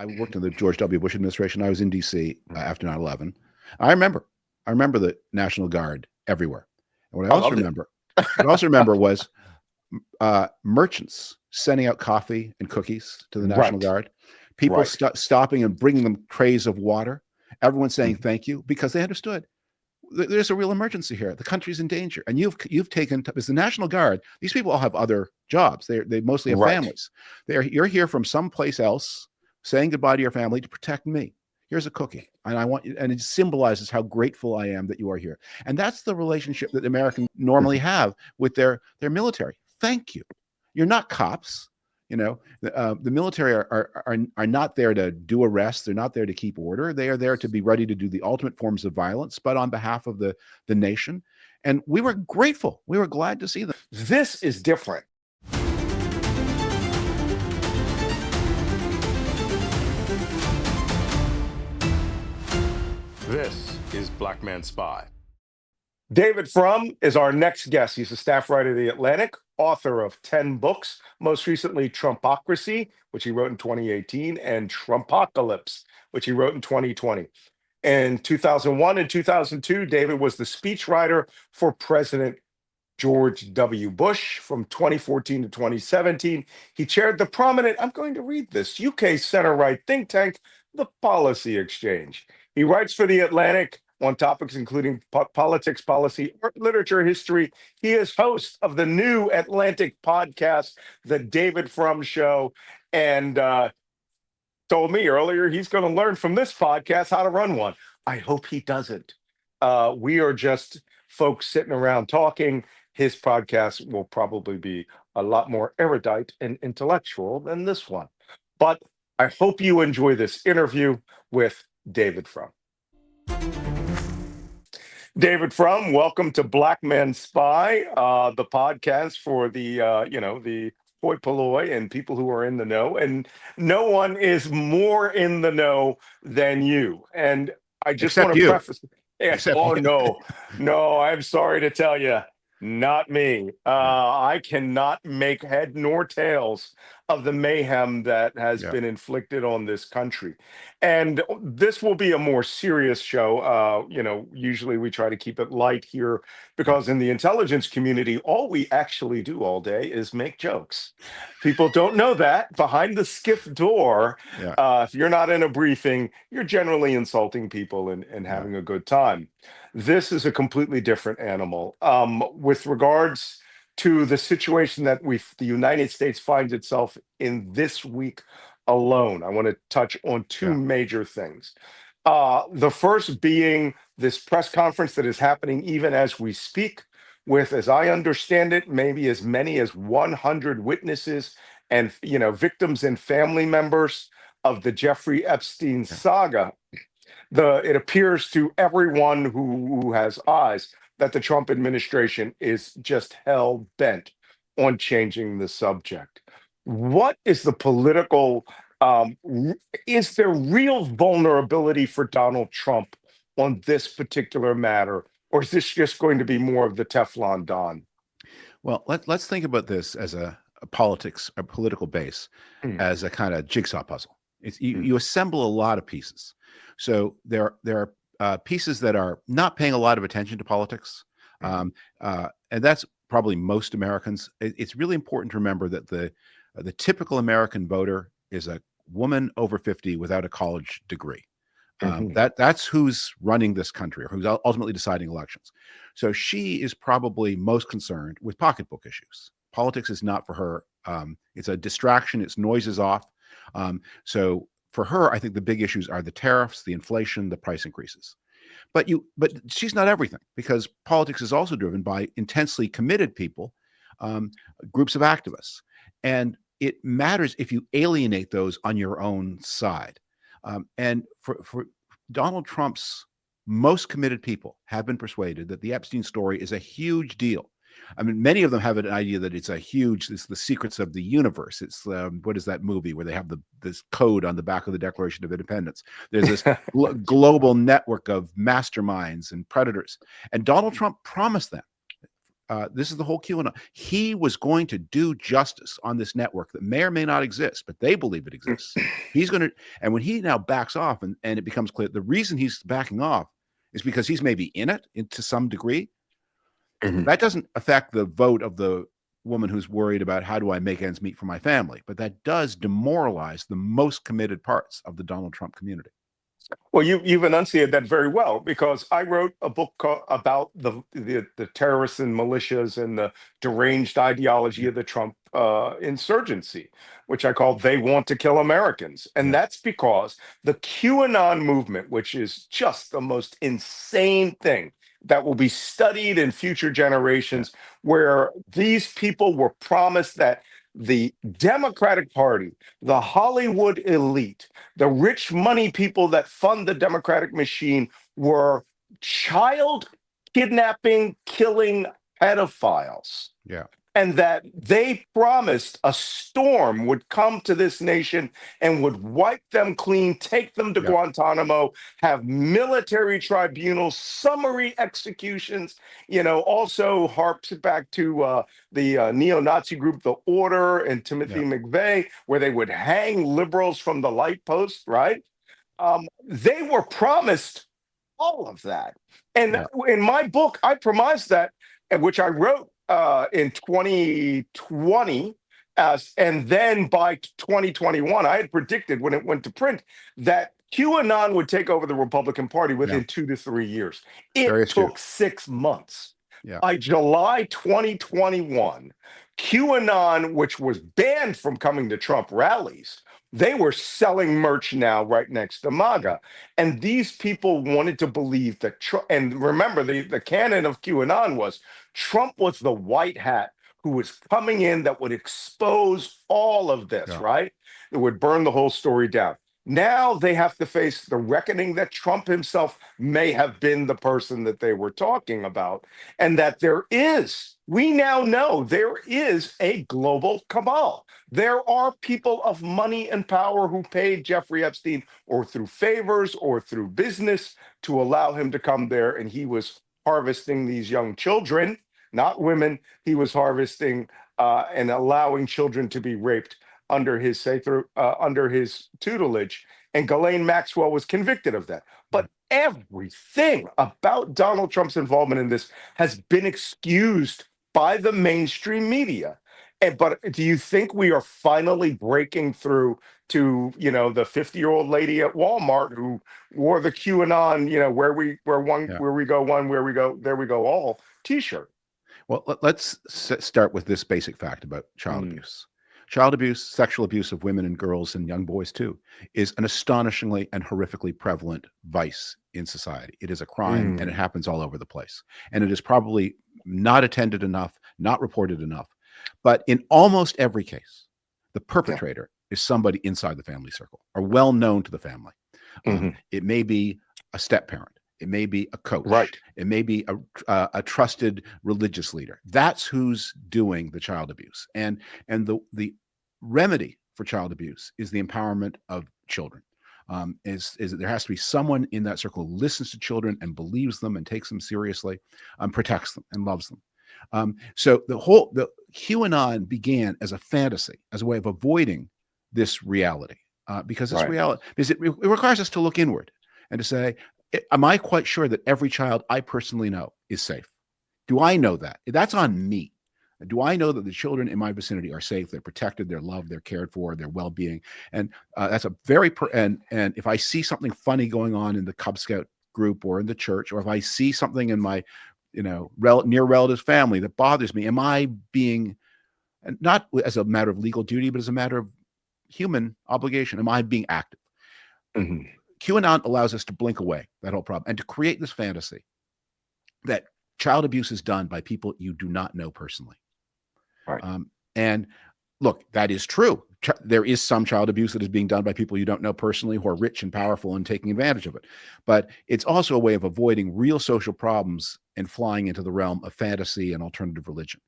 I worked in the George W. Bush administration. I was in D.C. After 9/11. I remember the National Guard everywhere. And what I also remember was merchants sending out coffee and cookies to the National Guard. People stopping and bringing them trays of water. Everyone saying thank you because they understood there's a real emergency here. The country's in danger, and you've taken as the National Guard. These people all have other jobs. They mostly have families. You're here from someplace else, saying goodbye to your family to protect me. Here's a cookie, and I want you. And it symbolizes how grateful I am that you are here. And that's the relationship that Americans normally have with their military. Thank you. You're not cops. You know, the military are not there to do arrests. They're not there to keep order. They are there to be ready to do the ultimate forms of violence, but on behalf of the nation. And we were grateful. We were glad to see them. This is different. This is Black Man Spy. David Frum is our next guest. He's a staff writer of The Atlantic, author of 10 books, most recently Trumpocracy, which he wrote in 2018, and Trumpocalypse, which he wrote in 2020. In 2001 and 2002, David was the speechwriter for President George W. Bush. From 2014 to 2017, he chaired the prominent, I'm going to read this, UK center-right think tank, The Policy Exchange. He writes for The Atlantic on topics including politics, policy, art, literature, history. He is host of the new Atlantic podcast, The David Frum Show, and told me earlier he's going to learn from this podcast how to run one. I hope he doesn't. We are just folks sitting around talking. His podcast will probably be a lot more erudite and intellectual than this one. But I hope you enjoy this interview with David Frum. David Frum, welcome to Black Man Spy, the podcast for the the hoi polloi and people who are in the know. And no one is more in the know than you. And I just want to preface. Oh no, I'm sorry to tell you, not me. I cannot make head nor tails of the mayhem that has been inflicted on this country. And this will be a more serious show. Usually we try to keep it light here because in the intelligence community, all we actually do all day is make jokes. People don't know that. Behind the skiff door, if you're not in a briefing, you're generally insulting people and having a good time. This is a completely different animal. With regards to the situation that the United States finds itself in this week alone, I want to touch on two major things. The first being this press conference that is happening even as we speak with, as I understand it, maybe as many as 100 witnesses and victims and family members of the Jeffery Epstein saga. It appears to everyone who has eyes that the Trump administration is just hell-bent on changing the subject. What is the political, is there real vulnerability for Donald Trump on this particular matter, or is this just going to be more of the Teflon Don? Well, let's think about this as a political base, as a kind of jigsaw puzzle. You assemble a lot of pieces. So there are pieces that are not paying a lot of attention to politics, and that's probably most Americans. It's really important to remember that the typical American voter is a woman over 50 without a college degree. That's who's running this country, or who's ultimately deciding elections. So she is probably most concerned with pocketbook issues. Politics is not for her. It's a distraction. It's noise is off. So for her, I think the big issues are the tariffs, the inflation, the price increases. But she's not everything, because politics is also driven by intensely committed people, groups of activists. And it matters if you alienate those on your own side. And for Donald Trump's most committed people have been persuaded that the Epstein story is a huge deal. I mean, many of them have an idea that it's the secrets of the universe. It's what is that movie where they have this code on the back of the Declaration of Independence? There's this global network of masterminds and predators. And Donald Trump promised them this is the whole QAnon. He was going to do justice on this network that may or may not exist, but they believe it exists. He's going to, and when he now backs off, and it becomes clear the reason he's backing off is because he's maybe in it to some degree. That doesn't affect the vote of the woman who's worried about how do I make ends meet for my family, but that does demoralize the most committed parts of the Donald Trump community. Well, you've enunciated that very well, because I wrote a book about the terrorists and militias and the deranged ideology of the Trump insurgency, which I call "They Want to Kill Americans," and that's because the QAnon movement, which is just the most insane thing that will be studied in future generations, where these people were promised that the Democratic Party, the Hollywood elite, the rich money people that fund the Democratic machine were child kidnapping, killing pedophiles. Yeah. And that they promised a storm would come to this nation and would wipe them clean, take them to Guantanamo, have military tribunals, summary executions. Also harps back to the neo-Nazi group, The Order, and Timothy McVeigh, where they would hang liberals from the light post, right? They were promised all of that. And in my book, I premised that, which I wrote in 2020, and then by 2021, I had predicted when it went to print that QAnon would take over the Republican Party within 2 to 3 years. It took 6 months. By July 2021, QAnon, which was banned from coming to Trump rallies, they were selling merch now right next to MAGA. And these people wanted to believe that Trump, and remember, the canon of QAnon was Trump was the white hat who was coming in that would expose all of this, right? It would burn the whole story down. Now they have to face the reckoning that Trump himself may have been the person that they were talking about, and that we now know there is a global cabal. There are people of money and power who paid Jeffrey Epstein, or through favors or through business, to allow him to come there, and he was harvesting these young children, not women. He was harvesting and allowing children to be raped under his tutelage, and Ghislaine Maxwell was convicted of that. But everything about Donald Trump's involvement in this has been excused by the mainstream media. But do you think we are finally breaking through to, the 50-year-old lady at Walmart who wore the QAnon, where we go one, where we go, there we go all T-shirt? Well, let's start with this basic fact about child abuse. Child abuse, sexual abuse of women and girls and young boys too, is an astonishingly and horrifically prevalent vice in society. It is a crime, and it happens all over the place. And it is probably not attended enough, not reported enough. But in almost every case, the perpetrator is somebody inside the family circle, or well known to the family. It may be a step parent. It may be a coach. Right. It may be a trusted religious leader. That's who's doing the child abuse. And the remedy for child abuse is the empowerment of children. Is that there has to be someone in that circle who listens to children and believes them and takes them seriously, protects them and loves them. So the QAnon began as a fantasy, as a way of avoiding this reality, because this reality, because it requires us to look inward and to say, am I quite sure that every child I personally know is safe? Do I know that? That's on me. Do I know that the children in my vicinity are safe? They're protected, they're loved, they're cared for, their well-being, and that's a very and if I see something funny going on in the Cub Scout group or in the church, or if I see something in my near relative's family that bothers me, am I being, not as a matter of legal duty, but as a matter of human obligation, am I being active? QAnon allows us to blink away that whole problem and to create this fantasy that child abuse is done by people you do not know personally. And look, that is true. There is some child abuse that is being done by people you don't know personally, who are rich and powerful and taking advantage of it. But it's also a way of avoiding real social problems and flying into the realm of fantasy and alternative religion.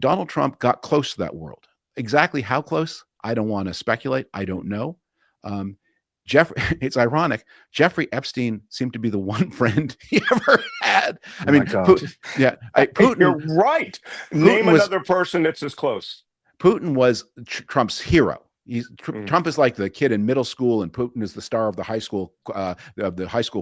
Donald Trump got close to that world. Exactly how close, I don't want to speculate. I don't know. It's ironic. Jeffrey Epstein seemed to be the one friend he ever had. bad. Oh I my mean, God. Putin. You're right. Name Was another person that's as close. Putin was Trump's hero. Mm. Trump is like the kid in middle school, and Putin is the star of the high school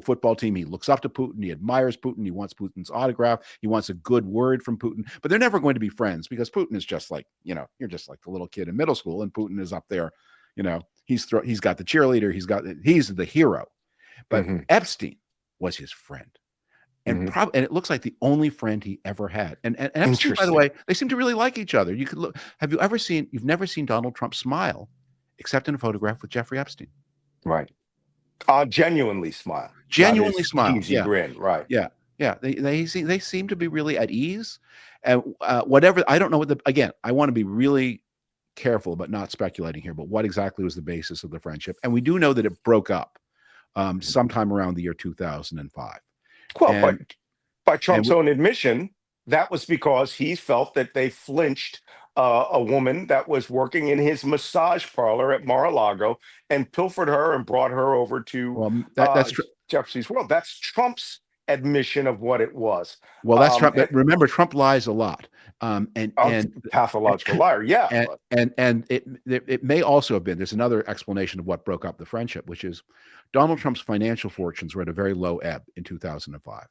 football team. He looks up to Putin. He admires Putin. He wants Putin's autograph. He wants a good word from Putin. But they're never going to be friends because Putin is just like, you're just like the little kid in middle school, and Putin is up there. He's got the cheerleader. He's the hero. But Epstein was his friend. And and it looks like the only friend he ever had. And Epstein, by the way, they seem to really like each other. You could look. Have you ever seen? You've never seen Donald Trump smile, except in a photograph with Jeffrey Epstein. Right. Genuinely smile. Genuinely smile. Cheesy grin. Right. Yeah. Yeah. They seem to be really at ease. And whatever. I don't know what again. I want to be really careful about not speculating here. But what exactly was the basis of the friendship? And we do know that it broke up sometime around the year 2005. Well, by Trump's own admission, that was because he felt that they flinched a woman that was working in his massage parlor at Mar-a-Lago and pilfered her and brought her over to that's Jefferson's World. That's Trump's admission of what it was. Well, that's Trump. Remember, Trump lies a lot, and pathological liar. Yeah, and it may also have been. There's another explanation of what broke up the friendship, which is Donald Trump's financial fortunes were at a very low ebb in 2005.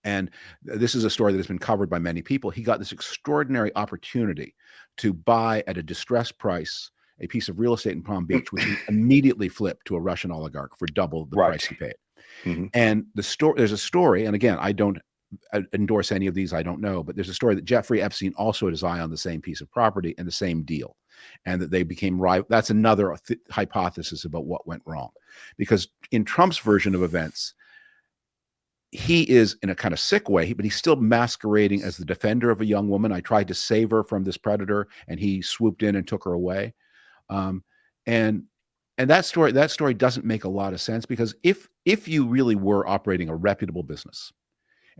And this is a story that has been covered by many people. He got this extraordinary opportunity to buy at a distressed price a piece of real estate in Palm Beach, which he immediately flipped to a Russian oligarch for double the price he paid. And there's a story, and again, I don't endorse any of these, I don't know, but there's a story that Jeffrey Epstein also had his eye on the same piece of property and the same deal, and that they became rival. That's another hypothesis about what went wrong, because in Trump's version of events, he is in a kind of sick way, but he's still masquerading as the defender of a young woman. I tried to save her from this predator, and he swooped in and took her away. And that story doesn't make a lot of sense, because if you really were operating a reputable business,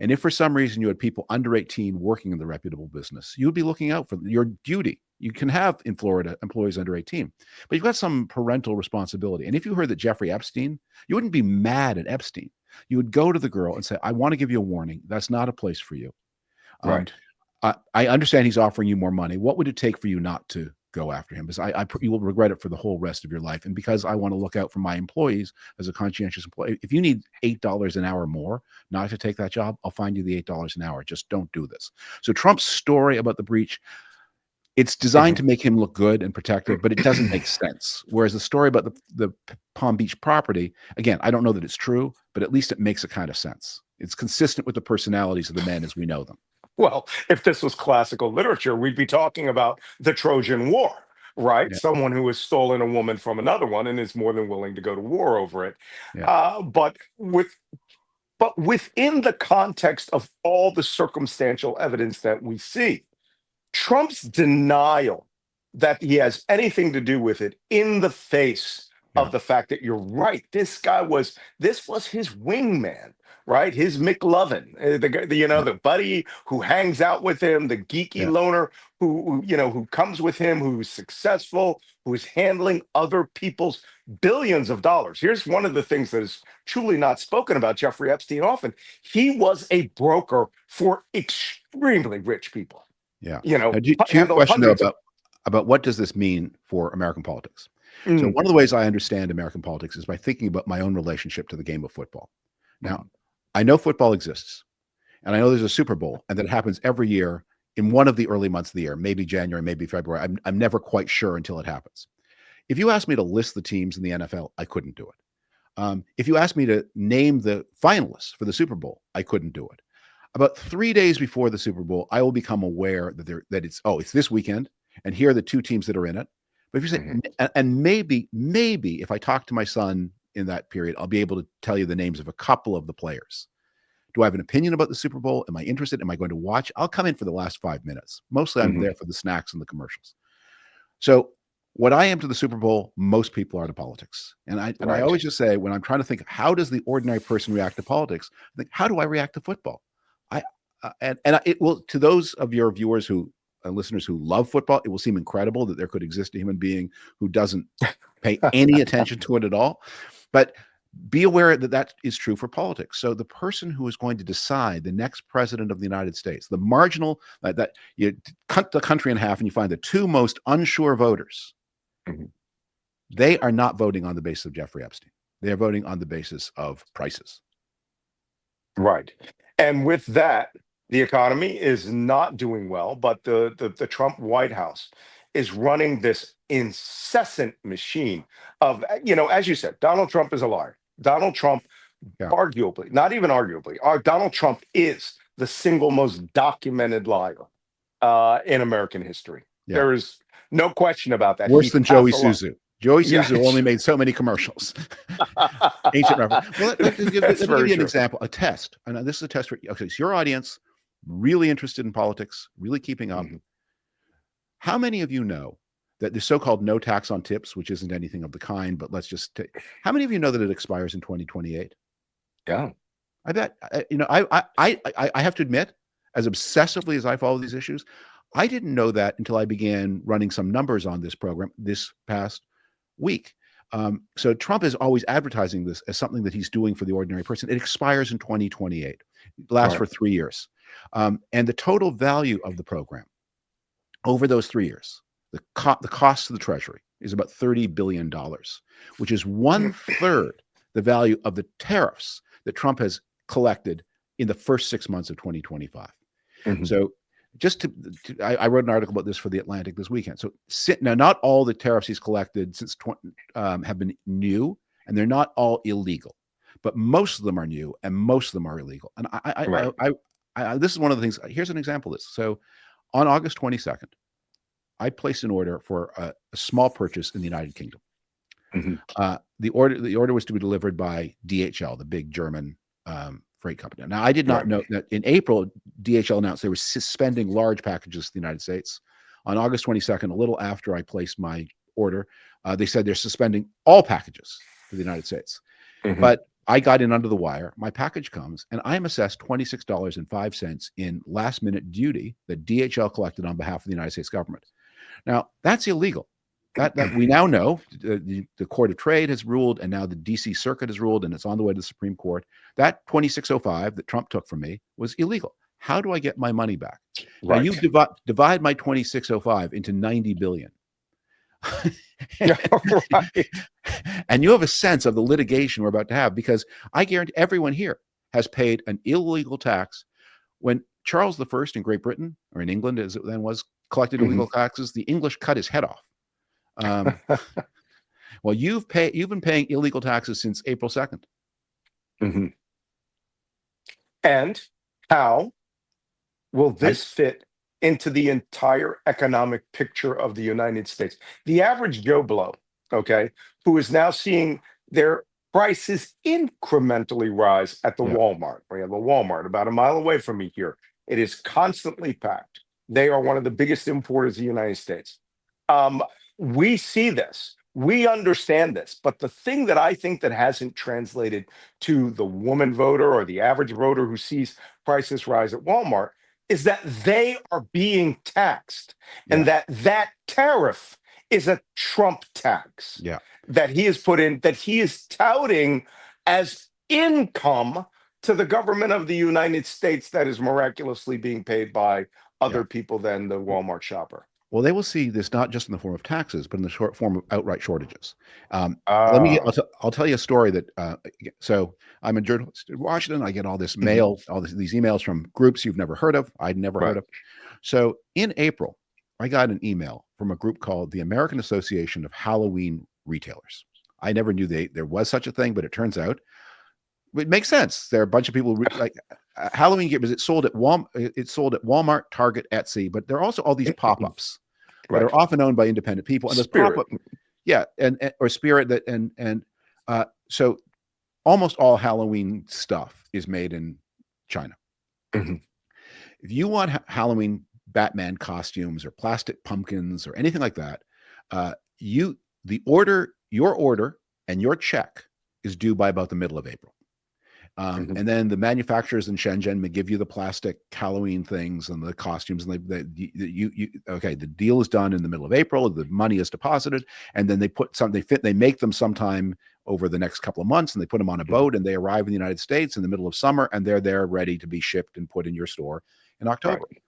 and if for some reason you had people under 18 working in the reputable business, you would be looking out for your duty. You can have in Florida employees under 18, but you've got some parental responsibility. And if you heard that Jeffrey Epstein, you wouldn't be mad at Epstein. You would go to the girl and say, I want to give you a warning. That's not a place for you. Right. I understand he's offering you more money. What would it take for you not to go after him? Because you will regret it for the whole rest of your life. And because I want to look out for my employees as a conscientious employee, if you need $8 an hour more not to take that job, I'll find you the $8 an hour. Just don't do this. So Trump's story about the breach, it's designed to make him look good and protected, but it doesn't make sense. Whereas the story about the Palm Beach property, again, I don't know that it's true, but at least it makes a kind of sense. It's consistent with the personalities of the men as we know them. Well, if this was classical literature, we'd be talking about the Trojan War, right? Yeah. Someone who has stolen a woman from another one and is more than willing to go to war over it. Yeah. But within the context of all the circumstantial evidence that we see, Trump's denial that he has anything to do with it, in the face of the fact that you're right, this was his wingman, right? His McLovin, the buddy who hangs out with him, the geeky loner who comes with him, who's successful, who is handling other people's billions of dollars. Here's one of the things that is truly not spoken about Jeffrey Epstein often. He was a broker for extremely rich people. Yeah. To your question though about what does this mean for American politics? So one of the ways I understand American politics is by thinking about my own relationship to the game of football. Now, I know football exists, and I know there's a Super Bowl, and that it happens every year in one of the early months of the year, maybe January, maybe February. I'm never quite sure until it happens. If you asked me to list the teams in the NFL, I couldn't do it. If you asked me to name the finalists for the Super Bowl, I couldn't do it. About 3 days before the Super Bowl, I will become aware that it's this weekend, and here are the two teams that are in it. But if you say, and maybe if I talk to my son in that period, I'll be able to tell you the names of a couple of the players. Do I have an opinion about the Super Bowl? Am I interested? Am I going to watch? I'll come in for the last 5 minutes. Mostly I'm there for the snacks and the commercials. So what I am to the Super Bowl, most people are to politics. And I always just say, when I'm trying to think, how does the ordinary person react to politics? I think, how do I react to football? It will, to those of your viewers listeners who love football, it will seem incredible that there could exist a human being who doesn't pay any attention to it at all. But be aware that that is true for politics. So the person who is going to decide the next president of the United States, the marginal, that you cut the country in half and you find the two most unsure voters, they are not voting on the basis of Jeffrey Epstein. They are voting on the basis of prices. Right. And with that, the economy is not doing well, but the Trump White House is running this incessant machine of, as you said, Donald Trump is a liar. Donald Trump, arguably, not even arguably, Donald Trump is the single most documented liar in American history. Yeah. There is no question about that. Worse than Joey Suzu. Joey Suzu only made so many commercials. Ancient reference. Well, let me give you an example, a test. And this is a test for so your audience, really interested in politics, really keeping up. How many of you know that the so-called no tax on tips, which isn't anything of the kind, but let's just take, how many of you know that it expires in 2028? Yeah. I bet, I have to admit, as obsessively as I follow these issues, I didn't know that until I began running some numbers on this program this past week. So Trump is always advertising this as something that he's doing for the ordinary person. It expires in 2028. It lasts for 3 years. And the total value of the program over those 3 years, the cost to the Treasury is about $30 billion, which is 1/3 the value of the tariffs that Trump has collected in the first 6 months of 2025. So just I wrote an article about this for The Atlantic this weekend. So now, not all the tariffs he's collected since have been new, and they're not all illegal, but most of them are new and most of them are illegal. And I this is one of the things. Here's an example of this. So on August 22nd, I placed an order for a small purchase in the United Kingdom. The order was to be delivered by DHL, the big German freight company. Now, I did not know that in April, DHL announced they were suspending large packages to the United States. On August 22nd, a little after I placed my order, they said they're suspending all packages to the United States. But I got in under the wire. My package comes, and I'm assessed $26.05 in last-minute duty that DHL collected on behalf of the United States government. Now, that's illegal. That we now know, the Court of Trade has ruled, and now the DC Circuit has ruled, and it's on the way to the Supreme Court. That $26.05 that Trump took from me was illegal. How do I get my money back? Now, you divide my $26.05 into $90 billion. And you have a sense of the litigation we're about to have, because I guarantee everyone here has paid an illegal tax. When Charles I in Great Britain, or in England as it then was, collected illegal taxes, the English cut his head off. Well, you've been paying illegal taxes since April 2nd. And how will this fit into the entire economic picture of the United States? The average Joe Blow, who is now seeing their prices incrementally rise at the Walmart. We have a Walmart about a mile away from me here. It is constantly packed. They are one of the biggest importers of the United States. We see this. We understand this. But the thing that I think that hasn't translated to the woman voter or the average voter who sees prices rise at Walmart is that they are being taxed, and that tariff is a Trump tax that he has put in, that he is touting as income to the government of the United States that is miraculously being paid by other people than the Walmart shopper. Well, they will see this not just in the form of taxes, but in the form of outright shortages. I'll tell you a story that. So I'm a journalist in Washington. I get all this mail, all these emails from groups you've never heard of. I'd never heard of. So in April, I got an email from a group called the American Association of Halloween Retailers. I never knew there was such a thing, but it turns out it makes sense. There are a bunch of people like Halloween gear, because it's sold at Walmart, Target, Etsy, but there are also all these pop-ups that are often owned by independent people. And Spirit. or Spirit so almost all Halloween stuff is made in China. If you want Halloween Batman costumes or plastic pumpkins or anything like that, your order and your check is due by about the middle of April. And then the manufacturers in Shenzhen may give you the plastic Halloween things and the costumes, and the deal is done in the middle of April. The money is deposited, and then they make them sometime over the next couple of months, and they put them on a boat, and they arrive in the United States in the middle of summer, and they're there ready to be shipped and put in your store in October. Right.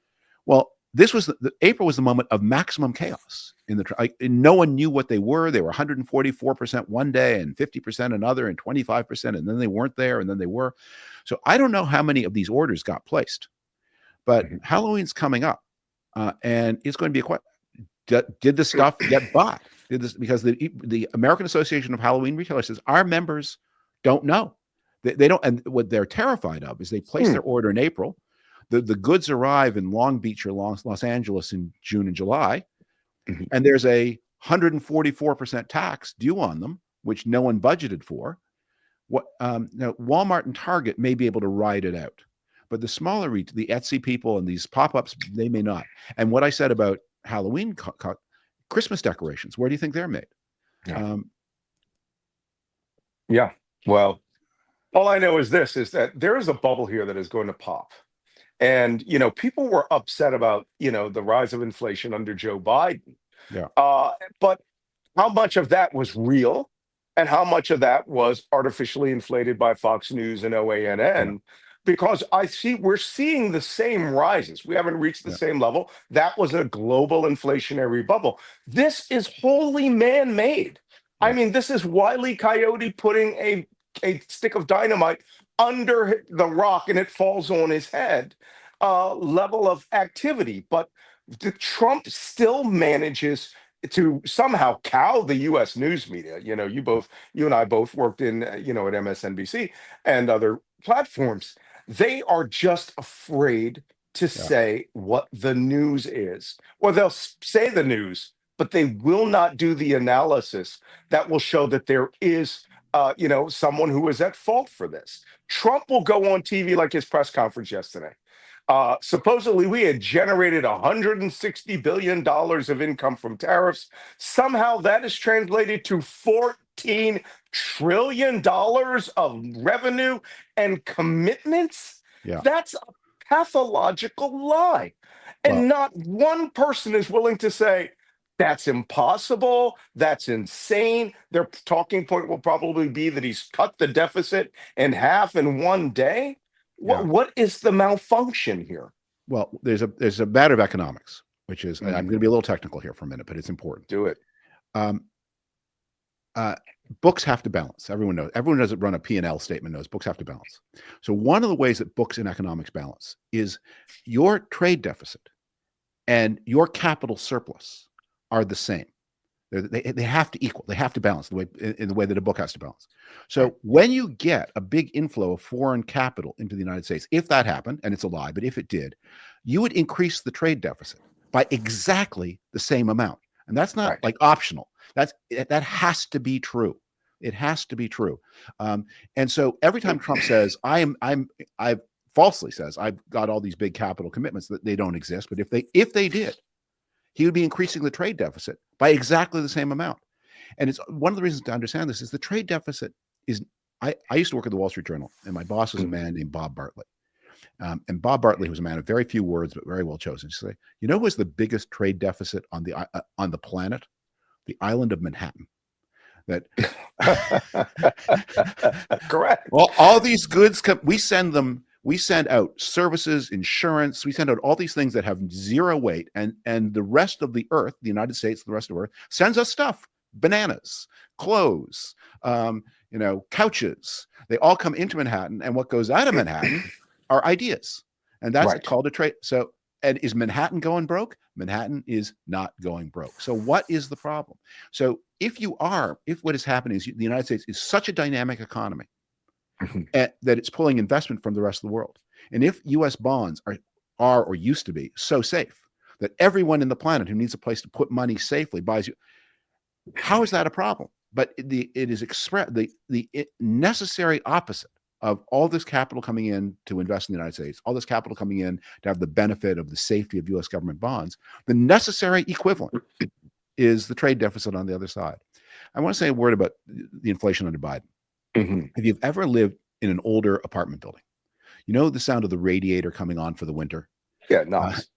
Well, this was April was the moment of maximum chaos in the and no one knew what they were. They were 144% one day and 50% another and 25%, and then they weren't there, and then they were. So I don't know how many of these orders got placed, but Halloween's coming up, and it's going to be a question. Did the stuff get bought? Did this, because the American Association of Halloween Retailers says our members don't know. They don't, and what they're terrified of is they place their order in April. The goods arrive in Long Beach or Los Angeles in June and July, and there's a 144% tax due on them, which no one budgeted for. Now Walmart and Target may be able to ride it out, but the smaller the Etsy people and these pop-ups, they may not. And what I said about Halloween Christmas decorations, where do you think they're made? Yeah. Well, all I know is this, is that there is a bubble here that is going to pop. And, people were upset about, the rise of inflation under Joe Biden. Yeah. But how much of that was real and how much of that was artificially inflated by Fox News and OANN? Because we're seeing the same rises. We haven't reached the same level. That was a global inflationary bubble. This is wholly man-made. I mean, this is Wile E. Coyote putting a stick of dynamite under the rock and it falls on his head level of activity. But Trump still manages to somehow cow the U.S. news media. You and I both worked in, at MSNBC and other platforms. They are just afraid to say what the news is, or they'll say the news, but they will not do the analysis that will show that there is someone who is at fault for this. Trump will go on TV like his press conference yesterday. Supposedly, we had generated $160 billion of income from tariffs. Somehow that is translated to $14 trillion of revenue and commitments. Yeah. That's a pathological lie. And not one person is willing to say, that's impossible. That's insane. Their talking point will probably be that he's cut the deficit in half in one day. What is the malfunction here? Well, there's a matter of economics, which is, I'm going to be a little technical here for a minute, but it's important. Do it. Books have to balance. Everyone doesn't run a P&L statement knows books have to balance. So one of the ways that books in economics balance is your trade deficit and your capital surplus are the same. They have to equal. They have to balance in the way that a book has to balance. So when you get a big inflow of foreign capital into the United States, if that happened, and it's a lie, but if it did, you would increase the trade deficit by exactly the same amount. And that's not like optional. That has to be true. It has to be true. And so every time Trump says, I falsely says, I've got all these big capital commitments, that they don't exist. But if they did, he would be increasing the trade deficit by exactly the same amount. And it's one of the reasons to understand this is the trade deficit is, I used to work at the Wall Street Journal, and my boss was a man named Bob Bartlett. And Bob Bartlett was a man of very few words, but very well chosen. He said, who was the biggest trade deficit on the planet? The island of Manhattan. That correct. Well, all these goods we send out services, insurance, we send out all these things that have zero weight, and the rest of the earth, the United States, the rest of the earth, sends us stuff, bananas, clothes, couches. They all come into Manhattan, and what goes out of Manhattan are ideas. And that's called a trade. So, and is Manhattan going broke? Manhattan is not going broke. So what is the problem? So if what is happening is the United States is such a dynamic economy that it's pulling investment from the rest of the world. And if U.S. bonds are or used to be so safe that everyone in the planet who needs a place to put money safely buys you, how is that a problem? But it is the necessary opposite of all this capital coming in to invest in the United States, all this capital coming in to have the benefit of the safety of U.S. government bonds. The necessary equivalent is the trade deficit on the other side. I want to say a word about the inflation under Biden. If you've ever lived in an older apartment building, you know the sound of the radiator coming on for the winter? Yeah, nice.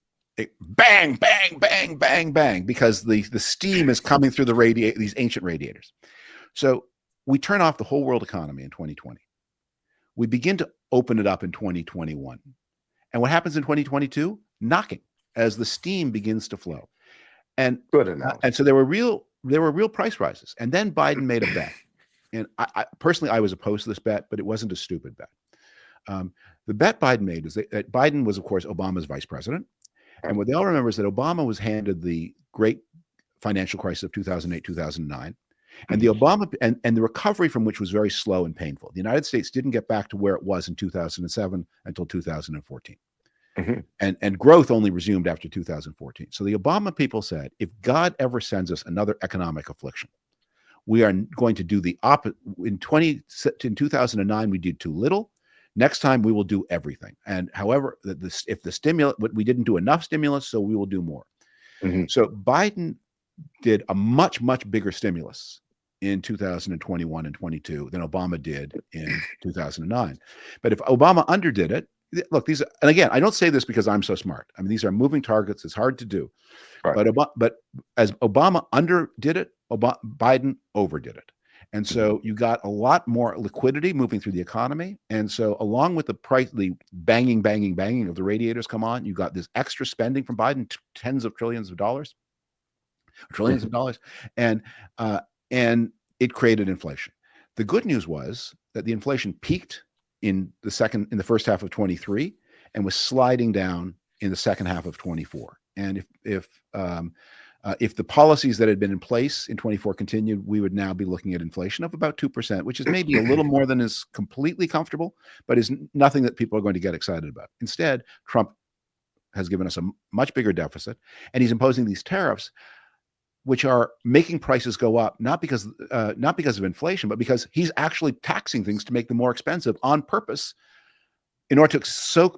Bang, bang, bang, bang, bang, because the steam is coming through these ancient radiators. So we turn off the whole world economy in 2020. We begin to open it up in 2021. And what happens in 2022? Knocking, as the steam begins to flow. And Good enough. And so there were real price rises. And then Biden made a bet. And I personally, I was opposed to this bet, but it wasn't a stupid bet. The bet Biden made is that Biden was, of course, Obama's vice president. And what they all remember is that Obama was handed the great financial crisis of 2008, 2009. And the Obama and the recovery from which was very slow and painful. The United States didn't get back to where it was in 2007 until 2014. And growth only resumed after 2014. So the Obama people said, if God ever sends us another economic affliction, we are going to do the opposite. In 2009, we did too little. Next time we will do everything. And however, if the stimulus, we didn't do enough stimulus, so we will do more. So Biden did a much, much bigger stimulus in 2021 and 22 than Obama did in 2009. But if Obama underdid it, look, and again, I don't say this because I'm so smart. I mean, these are moving targets. It's hard to do. Right. But as Obama underdid it, Biden overdid it. And so you got a lot more liquidity moving through the economy. And so along with the banging of the radiators come on, you got this extra spending from Biden, tens of trillions of dollars, and it created inflation. The good news was that the inflation peaked in the first half of 23 and was sliding down in the second half of 24. And if the policies that had been in place in 24 continued, we would now be looking at inflation of about 2%, which is maybe a little more than is completely comfortable, but is nothing that people are going to get excited about. Instead, Trump has given us a much bigger deficit, and he's imposing these tariffs, which are making prices go up, not because of inflation, but because he's actually taxing things to make them more expensive on purpose in order to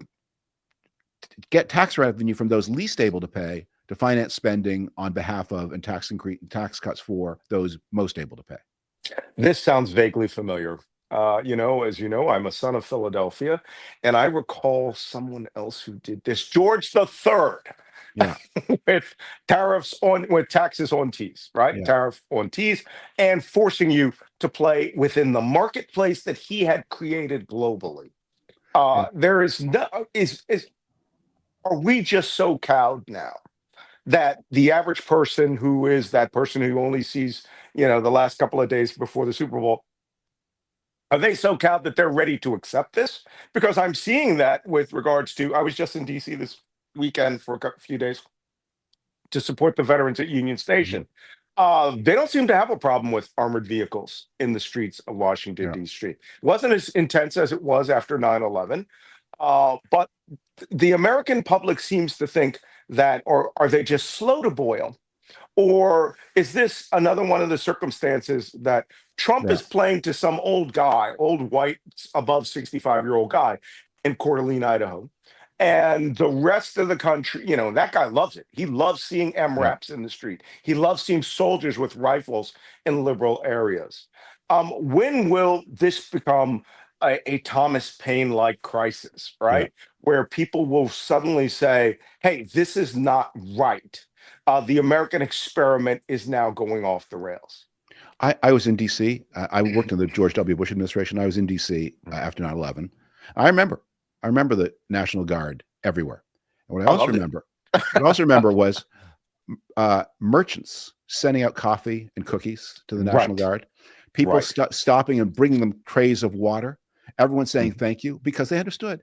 get tax revenue from those least able to pay to finance spending on behalf of and tax cuts for those most able to pay. This sounds vaguely familiar. As you know, I'm a son of Philadelphia, and I recall someone else who did this, George III. Yeah. with taxes on teas, right? Yeah. Tariff on teas, and forcing you to play within the marketplace that he had created globally. There is no are we just so cowed now that the average person who is that person who only sees, the last couple of days before the Super Bowl, are they so cowed that they're ready to accept this? Because I'm seeing that with regards to, I was just in DC this weekend for a few days to support the veterans at Union Station. They don't seem to have a problem with armored vehicles in the streets of Washington, D.C. It wasn't as intense as it was after 9/11, but the American public seems to think that, or are they just slow to boil? Or is this another one of the circumstances that Trump is playing to some old white, above 65-year-old guy in Coeur d'Alene, Idaho? And the rest of the country, that guy loves it. He loves seeing MRAPs in the street. He loves seeing soldiers with rifles in liberal areas. When will this become a Thomas Paine-like crisis, right? Where people will suddenly say, hey, this is not right. The American experiment is now going off the rails. I was in D.C. I worked in the George W. Bush administration. I was in D.C. After 9/11. I remember the National Guard everywhere. And what I also remember was merchants sending out coffee and cookies to the National Guard. People stopping and bringing them trays of water. Everyone saying thank you because they understood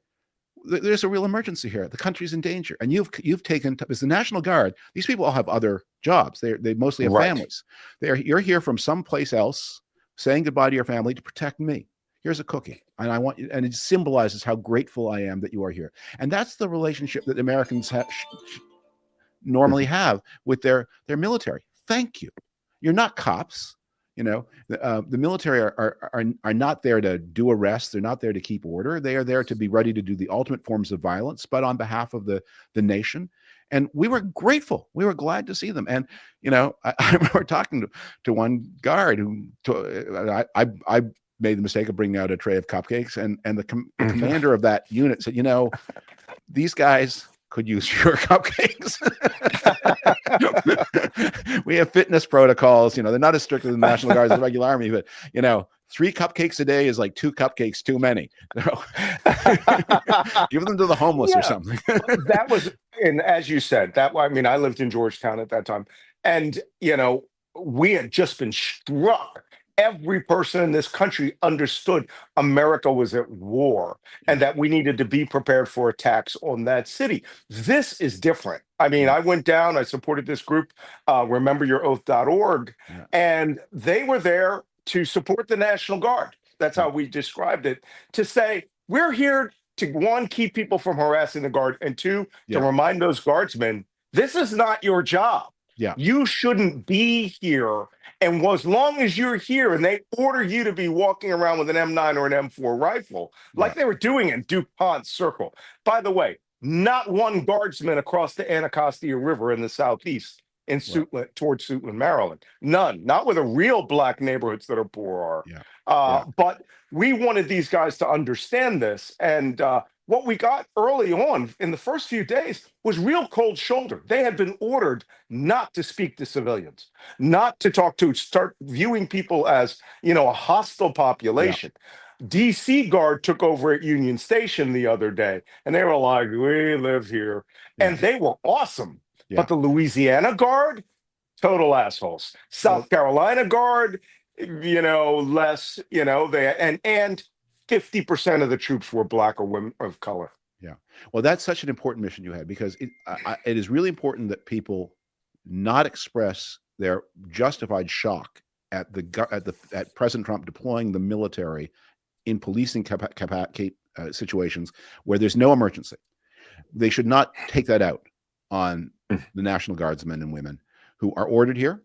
there's a real emergency here. The country's in danger, and you've taken as the National Guard. These people all have other jobs. They mostly have families. You're here from someplace else, saying goodbye to your family to protect me. Here's a cookie, and I want you, and it symbolizes how grateful I am that you are here. And that's the relationship that Americans normally have with their military. Thank you. You're not cops. The military are not there to do arrests. They're not there to keep order. They are there to be ready to do the ultimate forms of violence, but on behalf of the nation. And we were grateful. We were glad to see them. And I remember talking to one guard who I made the mistake of bringing out a tray of cupcakes, and the commander of that unit said, these guys could use your cupcakes. We have fitness protocols. They're not as strict as the National Guard as the regular Army, but 3 cupcakes a day is like 2 cupcakes too many. Give them to the homeless or Yeah, something. that was, and as you said, I mean, I lived in Georgetown at that time, and we had just been struck. Every person in this country understood America was at war and Yeah. that we needed to be prepared for attacks on that city. This is different. I mean, Yeah. I went down, I supported this group, rememberyouroath.org, Yeah. and they were there to support the National Guard. That's Yeah. how we described it, to say, we're here to, one, keep people from harassing the guard, and two, to Yeah. remind those guardsmen, this is not your job. Yeah. You shouldn't be here. And as long as you're here and they order you to be walking around with an M9 or an M4 rifle, like Yeah. they were doing in DuPont Circle. By the way, not one guardsman across the Anacostia River in the southeast in Right. Suitland, towards Suitland, Maryland. None. Not where the real black neighborhoods that are poor are. Yeah. But we wanted these guys to understand this. And what we got early on in the first few days was real cold shoulder. They had been ordered not to speak to civilians, not to talk to, start viewing people as, a hostile population. DC Guard took over at Union Station the other day, and they were like, we live here. Yeah. And they were awesome. Yeah. But the Louisiana Guard, total assholes. South Carolina Guard, less, and 50% of the troops were black or women of color. Yeah. Well, that's such an important mission you had, because it is really important that people not express their justified shock at President Trump deploying the military in policing situations where there's no emergency. They should not take that out on the National Guardsmen and women who are ordered here.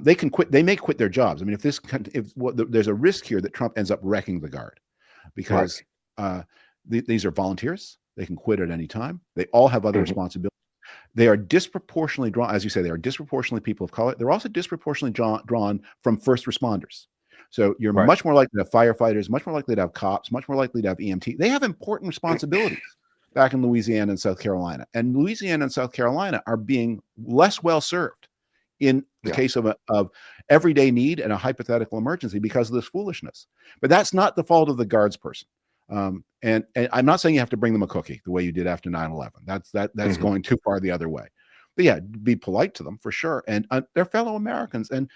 They can quit. They may quit their jobs. I mean, there's a risk here that Trump ends up wrecking the Guard, because these are volunteers. They can quit at any time. They all have other responsibilities. They are disproportionately drawn, as you say, they are disproportionately people of color. They're also disproportionately drawn from first responders. So you're much more likely to have firefighters, much more likely to have cops, much more likely to have EMT. They have important responsibilities back in Louisiana and South Carolina. And Louisiana and South Carolina are being less well served in the case of everyday need and a hypothetical emergency because of this foolishness. But that's not the fault of the Guards person. And I'm not saying you have to bring them a cookie the way you did after 9/11. That's going too far the other way. But yeah, be polite to them for sure. And they're fellow Americans, and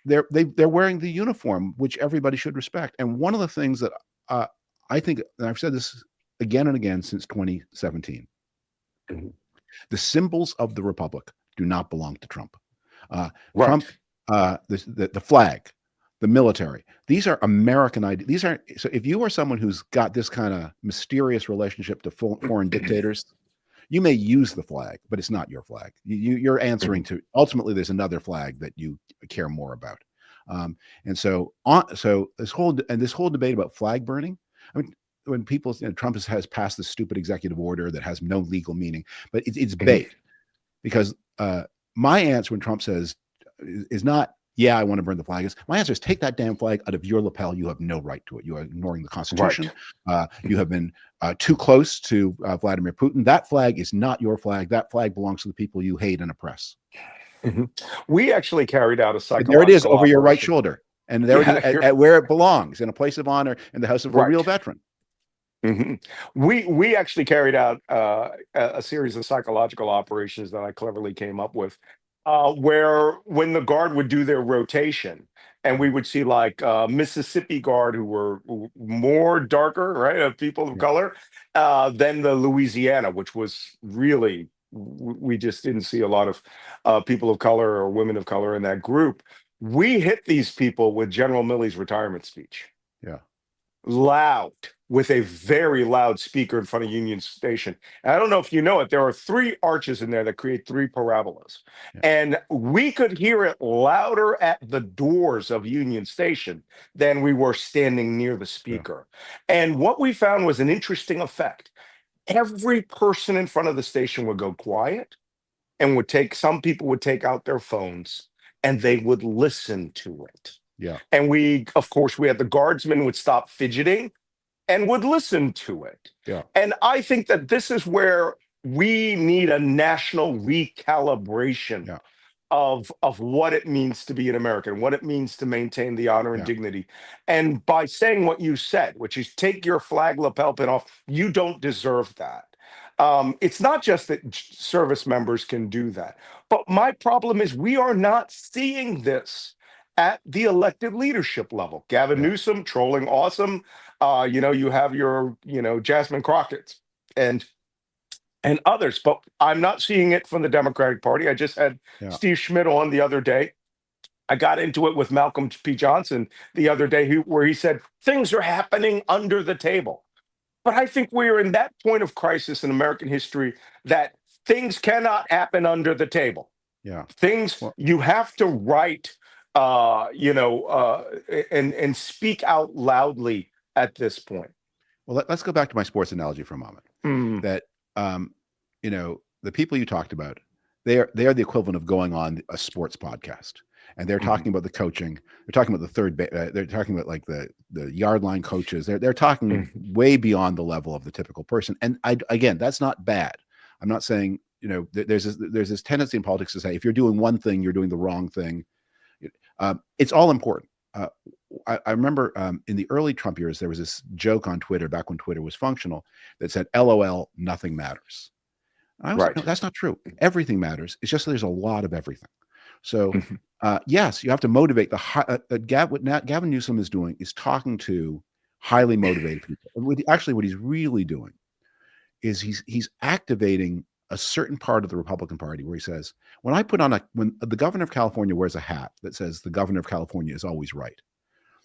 they're wearing the uniform, which everybody should respect. And one of the things that I think, and I've said this again and again since 2017, the symbols of the Republic do not belong to Trump. Trump, the flag, the military, these are American ideas. These aren't. So if you are someone who's got this kind of mysterious relationship to foreign dictators, you may use the flag, but it's not your flag. You're answering to, ultimately there's another flag that you care more about. And so this whole debate about flag burning, I mean, when people, Trump has passed this stupid executive order that has no legal meaning, but it's bait. Because my answer when Trump says is not, yeah, I want to burn the flag. My answer is, take that damn flag out of your lapel. You have no right to it. You are ignoring the Constitution. You have been too close to Vladimir Putin. That flag is not your flag. That flag belongs to the people you hate and oppress. We actually carried out a psychological There it is over your right operation. shoulder. And there it is at where it belongs, in a place of honor in the house of a real veteran. We actually carried out a series of psychological operations that I cleverly came up with, where when the Guard would do their rotation, and we would see like Mississippi Guard who were more darker, right, of people of color, than the Louisiana, which was really, we just didn't see a lot of people of color or women of color in that group. We hit these people with General Milley's retirement speech. Loud, with a very loud speaker in front of Union Station. And I don't know if you know it, there are 3 arches in there that create 3 parabolas. And we could hear it louder at the doors of Union Station than we were standing near the speaker. And what we found was an interesting effect. Every person in front of the station would go quiet and some people would take out their phones and they would listen to it. And of course, we had the Guardsmen would stop fidgeting and would listen to it. And I think that this is where we need a national recalibration of what it means to be an American, what it means to maintain the honor and Yeah. dignity. And by saying what you said, which is take your flag lapel pin off, you don't deserve that. It's not just that service members can do that, but my problem is we are not seeing this at the elected leadership level. Gavin Yeah. Newsom trolling awesome. You have your, Jasmine Crockett's and others, but I'm not seeing it from the Democratic Party. I just had Yeah. Steve Schmidt on the other day. I got into it with Malcolm P. Johnson the other day, where he said things are happening under the table. But I think we're in that point of crisis in American history that things cannot happen under the table. Yeah. Things Well, you have to write, and speak out loudly at this point. well, let's go back to my sports analogy for a moment. Mm, That the people you talked about, they are the equivalent of going on a sports podcast, and they're mhm, talking about the coaching. They're talking about the they're talking about like the yard line coaches. They're talking mhm, way beyond the level of the typical person. And again, that's not bad. I'm not saying there's this tendency in politics to say if you're doing one thing, you're doing the wrong thing. It's all important. I remember in the early Trump years, there was this joke on Twitter back when Twitter was functional that said, "LOL, nothing matters." And I was like, no, right. that's not true. Everything matters. It's just that there's a lot of everything. So, Mhm, yes, you have to motivate what Gavin Newsom is doing is talking to highly motivated people. And what he's really doing is he's activating a certain part of the Republican Party where he says, when the governor of California wears a hat that says the governor of California is always right,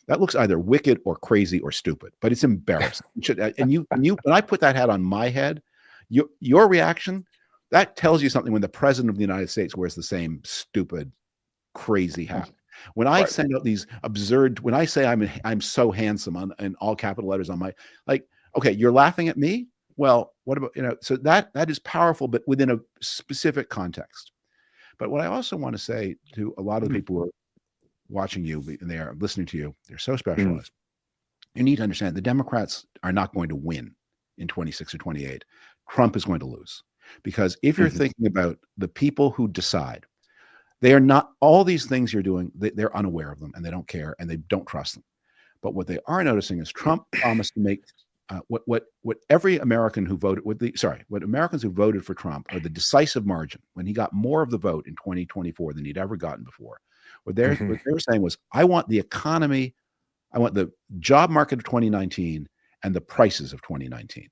that looks either wicked or crazy or stupid, but it's embarrassing. When I put that hat on my head, your reaction, that tells you something when the president of the United States wears the same stupid, crazy hat. When I right. send out these when I say I'm so handsome in all capital letters on my, like, okay, you're laughing at me. Well, what about, so that is powerful, but within a specific context. But what I also want to say to a lot of the Mhm, people who are watching you and they are listening to you, they're so mhm, specialized. You need to understand the Democrats are not going to win in 26 or 28. Trump is going to lose. Because if you're mhm, thinking about the people who decide, they are not all these things you're doing, they're unaware of them and they don't care and they don't trust them. But what they are noticing is Trump promised to make what every American who voted what Americans who voted for Trump, or the decisive margin when he got more of the vote in 2024 than he'd ever gotten before. mhm, What they were saying was, I want the economy, I want the job market of 2019 and the prices of 2019.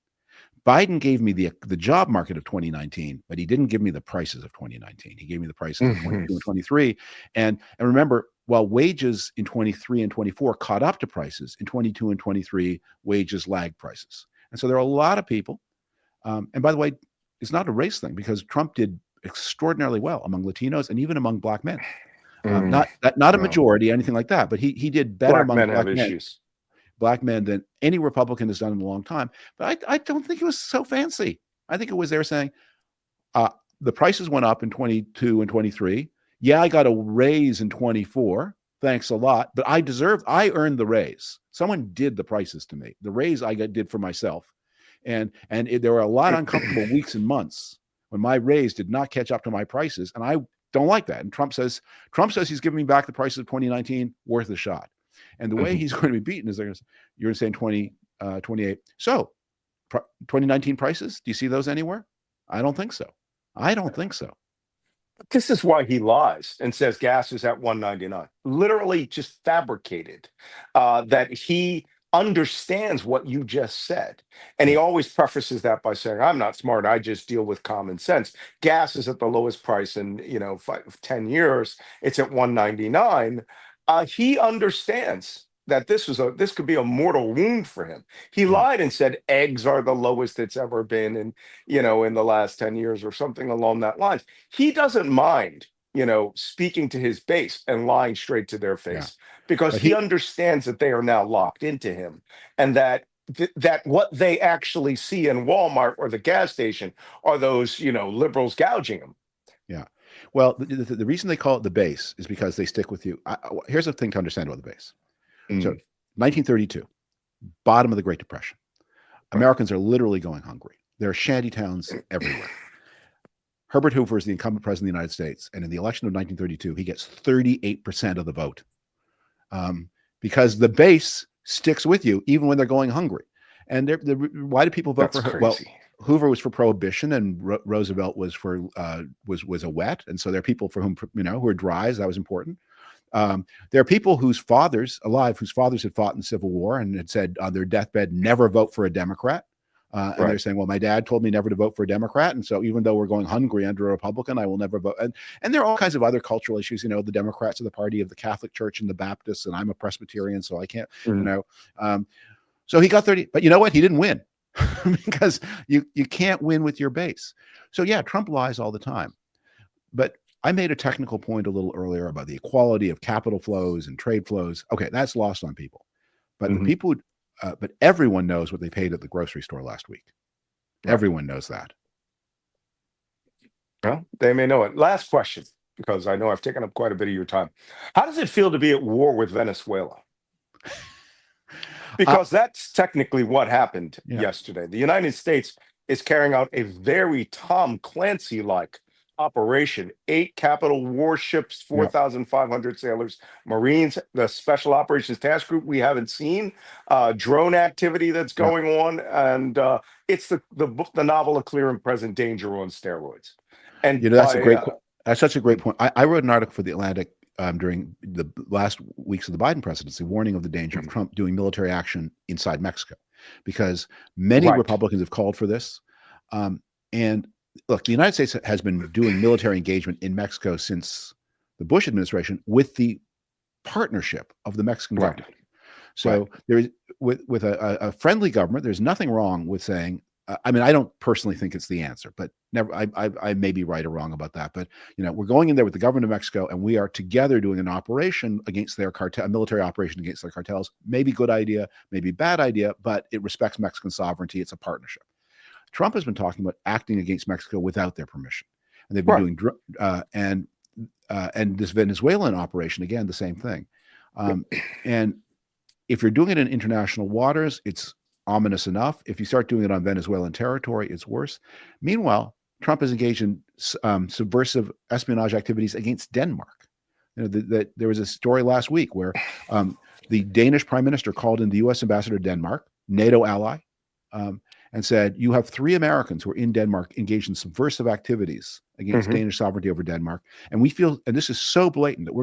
Biden gave me the job market of 2019, but he didn't give me the prices of 2019. He gave me the prices of mhm, 22 and 23. And remember, while wages in 23 and 24 caught up to prices, in 22 and 23, wages lagged prices. And so there are a lot of people. And by the way, it's not a race thing because Trump did extraordinarily well among Latinos and even among Black men. mm. Not a Well, majority, anything like that, but he did better black among men have issues. Black men than any Republican has done in a long time. But I don't think it was so fancy. I think it was there saying, uh, the prices went up in 22 and 23. Yeah, I got a raise in 24. Thanks a lot. But I earned the raise. Someone did the prices to me. The raise did for myself. There were a lot of uncomfortable weeks and months when my raise did not catch up to my prices. And I don't like that. And Trump says he's giving me back the prices of 2019, worth a shot. And the way Mhm. he's going to be beaten is you're saying 28. So 2019 prices, do you see those anywhere? I don't think so. I don't think so. This is why he lies and says gas is at 199. Literally just fabricated, that he understands what you just said. And he Yeah. always prefaces that by saying, I'm not smart. I just deal with common sense. Gas is at the lowest price in, 10 years. It's at 199. He understands that this could be a mortal wound for him. He Yeah. lied and said eggs are the lowest it's ever been in the last 10 years or something along that line. He doesn't mind, speaking to his base and lying straight to their Yeah. face because But he understands that they are now locked into him, and that what they actually see in Walmart or the gas station are those, liberals gouging them. yeah. Well, the reason they call it the base is because they stick with you. Here's the thing to understand about the base. So Mm, 1932, bottom of the Great Depression. right. Americans are literally going hungry. There are shanty towns everywhere. Herbert Hoover is the incumbent president of the United States, and in the election of 1932, he gets 38% of the vote, because the base sticks with you even when they're going hungry. And why do people vote for Hoover? Well, Hoover was for prohibition, and Roosevelt was for was a wet, and so there are people for whom who are dries. That was important. There are people whose fathers had fought in the Civil War and had said on their deathbed, "Never vote for a Democrat." And they're saying, well, my dad told me never to vote for a Democrat. And so even though we're going hungry under a Republican, I will never vote. And there are all kinds of other cultural issues. The Democrats are the party of the Catholic Church and the Baptists, and I'm a Presbyterian, so I can't, so he got 30, but you know what? He didn't win because you can't win with your base. So yeah, Trump lies all the time. But I made a technical point a little earlier about the equality of capital flows and trade flows. Okay, that's lost on people. But the people but everyone knows what they paid at the grocery store last week. Right. Everyone knows that. Well, they may know it. Last question, because I know I've taken up quite a bit of your time. How does it feel to be at war with Venezuela? Because that's technically what happened yesterday. The United States is carrying out a very Tom Clancy-like operation. 8 capital warships, 4,500 sailors, Marines, the Special Operations Task Group we haven't seen, drone activity that's going on, and it's the novel A Clear and Present Danger on steroids. And that's such a great point. I wrote an article for The Atlantic during the last weeks of the Biden presidency, warning of the danger of Trump doing military action inside Mexico, because many Republicans have called for this. And look, the United States has been doing military engagement in Mexico since the Bush administration with the partnership of the Mexican government. So there is, with a friendly government, there's nothing wrong with saying, I mean, I don't personally think it's the answer, but I may be right or wrong about that. But, we're going in there with the government of Mexico, and we are together doing an operation against their cartel, a military operation against their cartels. Maybe good idea, maybe bad idea, but it respects Mexican sovereignty. It's a partnership. Trump has been talking about acting against Mexico without their permission, and they've been doing and this Venezuelan operation again, the same thing. And if you're doing it in international waters, it's ominous enough. If you start doing it on Venezuelan territory, it's worse. Meanwhile, Trump is engaged in subversive espionage activities against Denmark. There was a story last week where the Danish prime minister called in the U.S. ambassador to Denmark, NATO ally, and said, you have 3 Americans who are in Denmark engaged in subversive activities against Danish sovereignty over Denmark. And we feel, and this is so blatant, that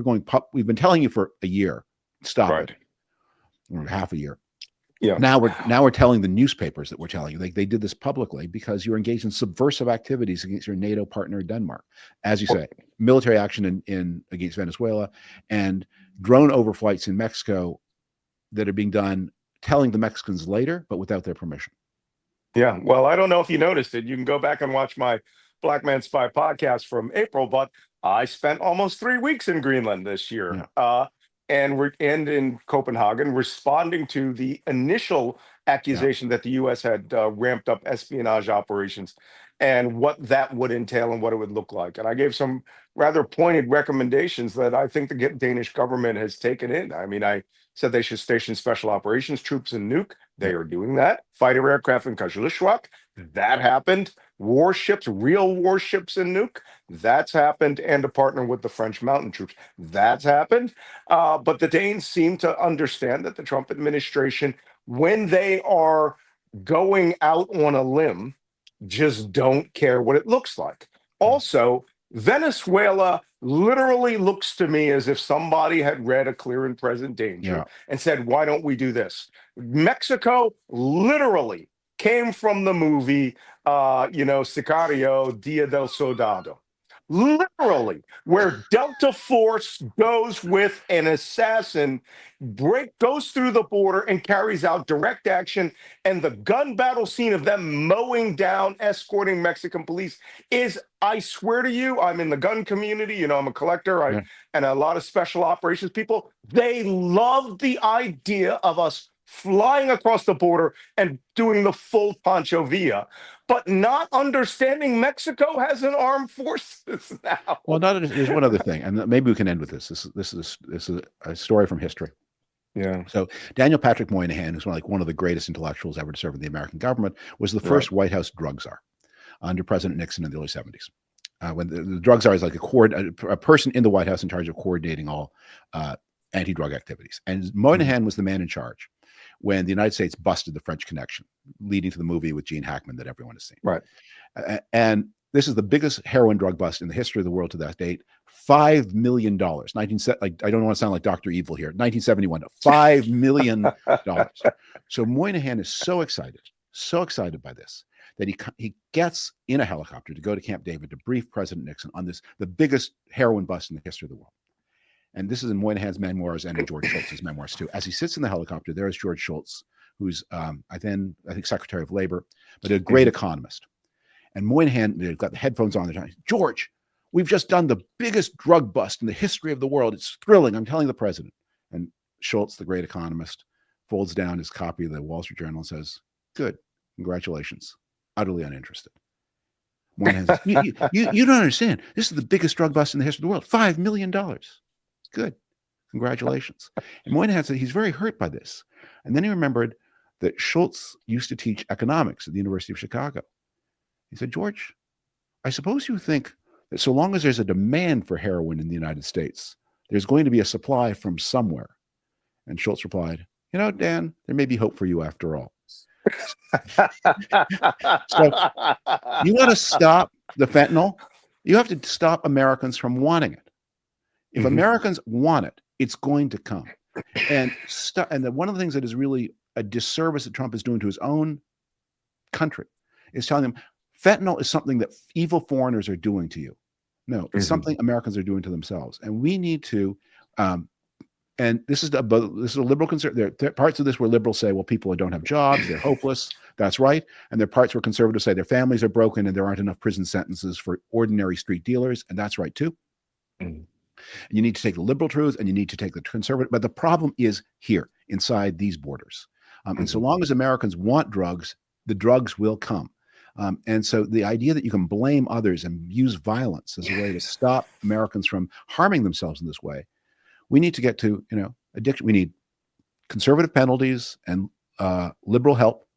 we've been telling you for a year, stop it, or half a year. Yeah. Now we're telling the newspapers that we're telling you. They did this publicly because you're engaged in subversive activities against your NATO partner, Denmark. As you say, military action in against Venezuela, and drone overflights in Mexico that are being done, telling the Mexicans later, but without their permission. Yeah, well, I don't know if you noticed it. You can go back and watch my Black Man Spy podcast from April, but I spent almost 3 weeks in Greenland this year. And in Copenhagen, responding to the initial accusation that the U.S. had ramped up espionage operations and what that would entail and what it would look like. And I gave some rather pointed recommendations that I think the Danish government has taken in. I mean, I said they should station special operations troops in Nuuk. They are doing that. Fighter aircraft in Kajliswak. That happened. Warships, real warships in Nuuk. That's happened. And to partner with the French mountain troops. That's happened. But the Danes seem to understand that the Trump administration, when they are going out on a limb, just don't care what it looks like. Also, Venezuela literally looks to me as if somebody had read A Clear and Present Danger and said, why don't we do this? Mexico literally came from the movie, Sicario, Dia del Soldado. Literally, where Delta Force goes with an assassin, goes through the border and carries out direct action, and the gun battle scene of them mowing down, escorting Mexican police is, I swear to you, I'm in the gun community, I'm a collector, and a lot of special operations people, they love the idea of us flying across the border and doing the full Pancho Villa, but not understanding Mexico has an armed forces now. Well, there's one other thing, and maybe we can end with this. This is a story from history. Yeah. So Daniel Patrick Moynihan, who's one of the greatest intellectuals ever to serve in the American government, was the first White House drug czar under President Nixon in the early 70s. when the drug czar is like a person in the White House in charge of coordinating all anti-drug activities. And Moynihan was the man in charge when the United States busted the French Connection, leading to the movie with Gene Hackman that everyone has seen. Right. And this is the biggest heroin drug bust in the history of the world to that date. $5 million. I don't want to sound like Dr. Evil here. 1971, $5 million. So Moynihan is so excited by this, that he gets in a helicopter to go to Camp David to brief President Nixon on this, the biggest heroin bust in the history of the world. And this is in Moynihan's memoirs and in George Shultz's memoirs too. As he sits in the helicopter, there is George Shultz, who's I think Secretary of Labor, but a great economist. And Moynihan, they've got the headphones on. They're talking, George, we've just done the biggest drug bust in the history of the world. It's thrilling. I'm telling the president. And Shultz, the great economist, folds down his copy of the Wall Street Journal and says, good, congratulations. Utterly uninterested. Moynihan says, you don't understand. This is the biggest drug bust in the history of the world. $5 million. Good. Congratulations. And Moynihan said he's very hurt by this. And then he remembered that Shultz used to teach economics at the University of Chicago. He said, George, I suppose you think that so long as there's a demand for heroin in the United States, there's going to be a supply from somewhere. And Shultz replied, Dan, there may be hope for you after all. So you want to stop the fentanyl? You have to stop Americans from wanting it. If Americans want it, it's going to come. And one of the things that is really a disservice that Trump is doing to his own country is telling them fentanyl is something that evil foreigners are doing to you. No, it's something Americans are doing to themselves. And we need to, and this is a liberal concern. There are parts of this where liberals say, well, people don't have jobs, they're hopeless. That's right. And there are parts where conservatives say their families are broken and there aren't enough prison sentences for ordinary street dealers. And that's right too. You need to take the liberal truths and you need to take the conservative. But the problem is here inside these borders. And so long as Americans want drugs, the drugs will come. And so the idea that you can blame others and use violence as a way to stop Americans from harming themselves in this way, we need to get to, addiction. We need conservative penalties and liberal help,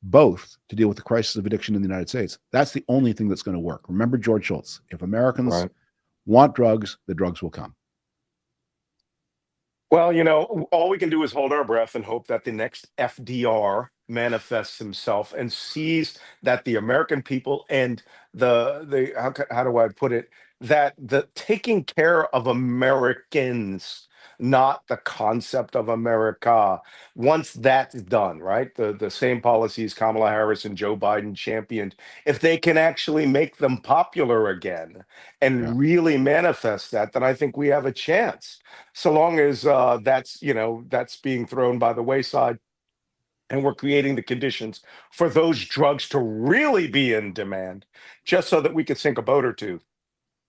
both to deal with the crisis of addiction in the United States. That's the only thing that's going to work. Remember George Shultz. If Americans want drugs, the drugs will come. Well, all we can do is hold our breath and hope that the next FDR manifests himself and sees that the American people and the how do I put it, that the taking care of Americans, not the concept of America. Once that's done, right? The same policies Kamala Harris and Joe Biden championed, if they can actually make them popular again and really manifest that, then I think we have a chance. So long as that's being thrown by the wayside and we're creating the conditions for those drugs to really be in demand, just so that we could sink a boat or two.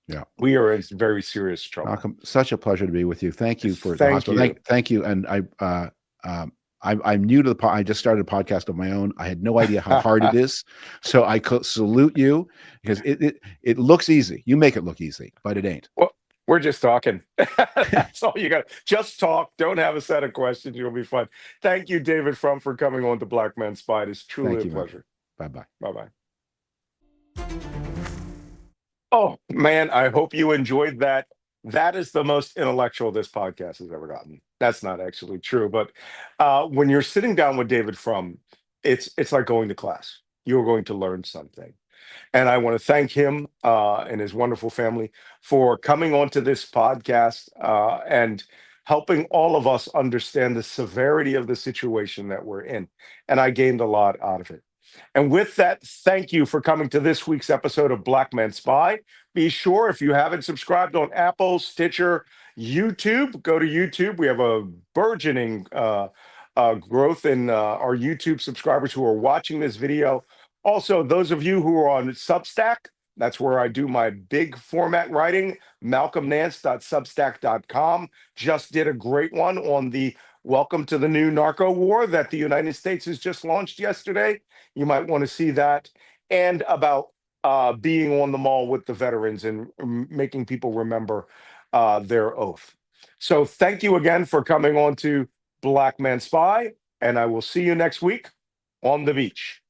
Yeah, we are in very serious trouble. Malcolm, such a pleasure to be with you. Thank you for Thank you. Thank you. And I'm new to the I just started a podcast of my own. I had no idea how hard it is, so I salute you because it looks easy. You make it look easy, but it ain't. Well, we're just talking. That's all you got. Just talk. Don't have a set of questions. You'll be fine. Thank you, David Frum, for coming on to Black Man Spy. It's truly a pleasure. Bye bye. Bye bye. Oh, man, I hope you enjoyed that. That is the most intellectual this podcast has ever gotten. That's not actually true. But when you're sitting down with David Frum, it's like going to class. You're going to learn something. And I want to thank him and his wonderful family for coming onto this podcast and helping all of us understand the severity of the situation that we're in. And I gained a lot out of it. And with that, thank you for coming to this week's episode of Black Man Spy. Be sure, if you haven't subscribed on Apple, Stitcher, YouTube, go to YouTube. We have a burgeoning growth in our YouTube subscribers who are watching this video. Also, those of you who are on Substack, that's where I do my big format writing, malcolmnance.substack.com. Just did a great one on the Welcome to the New Narco War that the United States has just launched yesterday. You might want to see that. And about being on the mall with the veterans and making people remember their oath. So thank you again for coming on to Black Man Spy, and I will see you next week on the beach.